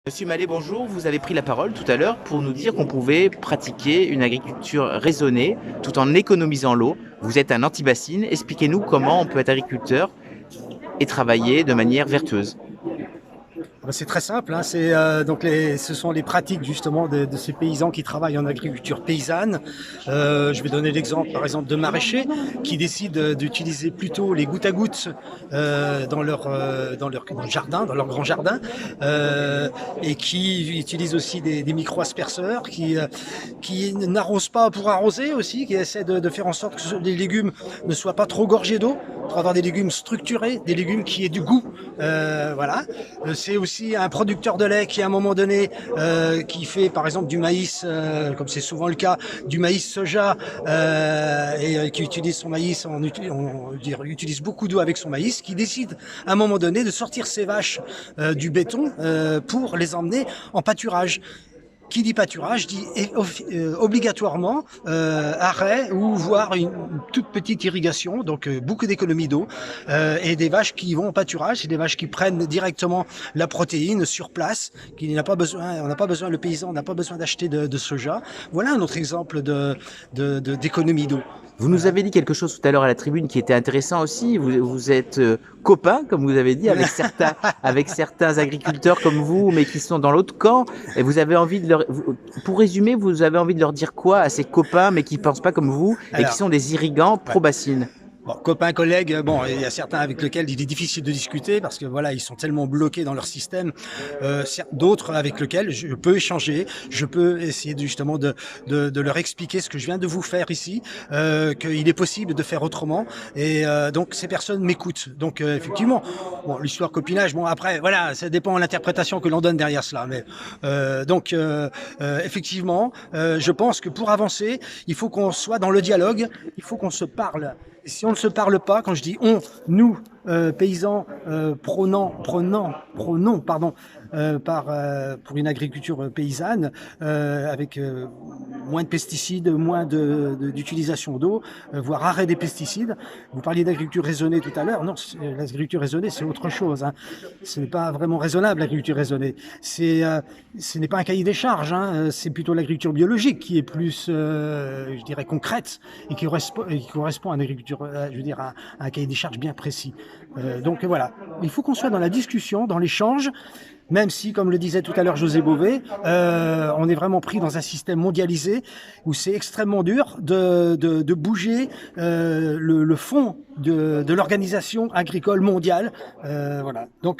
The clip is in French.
Monsieur Mallet, bonjour. Vous avez pris la parole tout à l'heure pour nous dire qu'on pouvait pratiquer une agriculture raisonnée tout en économisant l'eau. Vous êtes un anti-bassine. Expliquez-nous comment on peut être agriculteur et travailler de manière vertueuse. C'est très simple, hein. Ce sont les pratiques justement de ces paysans qui travaillent en agriculture paysanne. Je vais donner l'exemple par exemple de maraîchers qui décident d'utiliser plutôt les gouttes à gouttes dans leur jardin, dans leur grand jardin, et qui utilisent aussi des micro-asperceurs, qui n'arrosent pas pour arroser aussi, qui essaient de faire en sorte que les légumes ne soient pas trop gorgés d'eau, pour avoir des légumes structurés, des légumes qui aient du goût. Voilà. C'est aussi un producteur de lait qui à un moment donné qui fait par exemple du maïs, comme c'est souvent le cas, du maïs soja, et qui utilise son maïs, utilise beaucoup d'eau avec son maïs, qui décide à un moment donné de sortir ses vaches du béton pour les emmener en pâturage. Qui dit pâturage dit obligatoirement arrêt ou voire une toute petite irrigation, donc beaucoup d'économie d'eau, et des vaches qui vont au pâturage, c'est des vaches qui prennent directement la protéine sur place, qui n'a pas besoin, on n'a pas besoin, le paysan n'a pas besoin d'acheter de soja. Voilà un autre exemple d'économie d'eau. Vous nous avez dit quelque chose tout à l'heure à la tribune qui était intéressant aussi. Vous êtes copain, comme vous avez dit, avec certains agriculteurs comme vous, mais qui sont dans l'autre camp. Et vous avez envie de leur, pour résumer, vous avez envie de leur dire quoi à ces copains, mais qui ne pensent pas comme vous et qui sont des irrigants pro-bassine? Bon, copains, collègues, bon, il y a certains avec lesquels il est difficile de discuter parce que voilà, ils sont tellement bloqués dans leur système. D'autres avec lesquels je peux échanger, je peux essayer justement de leur expliquer ce que je viens de vous faire ici, qu'il est possible de faire autrement. Et donc ces personnes m'écoutent. Donc effectivement, bon, l'histoire copinage, bon après, voilà, ça dépend de l'interprétation que l'on donne derrière cela. Mais effectivement, je pense que pour avancer, il faut qu'on soit dans le dialogue, il faut qu'on se parle. Et si on ne se parle pas, quand je dis on, nous, paysans, pour une agriculture paysanne, avec moins de pesticides, moins d'utilisation d'eau, voire arrêt des pesticides. Vous parliez d'agriculture raisonnée tout à l'heure. Non, l'agriculture raisonnée, c'est autre chose, hein. Ce n'est pas vraiment raisonnable, l'agriculture raisonnée. Ce n'est pas un cahier des charges, hein. C'est plutôt l'agriculture biologique qui est plus, je dirais, concrète et qui correspond à une agriculture, je veux dire, à un cahier des charges bien précis. Donc voilà, il faut qu'on soit dans la discussion, dans l'échange, même si, comme le disait tout à l'heure José Bové, on est vraiment pris dans un système mondialisé où c'est extrêmement dur de bouger le fond de l'organisation agricole mondiale. Voilà. Donc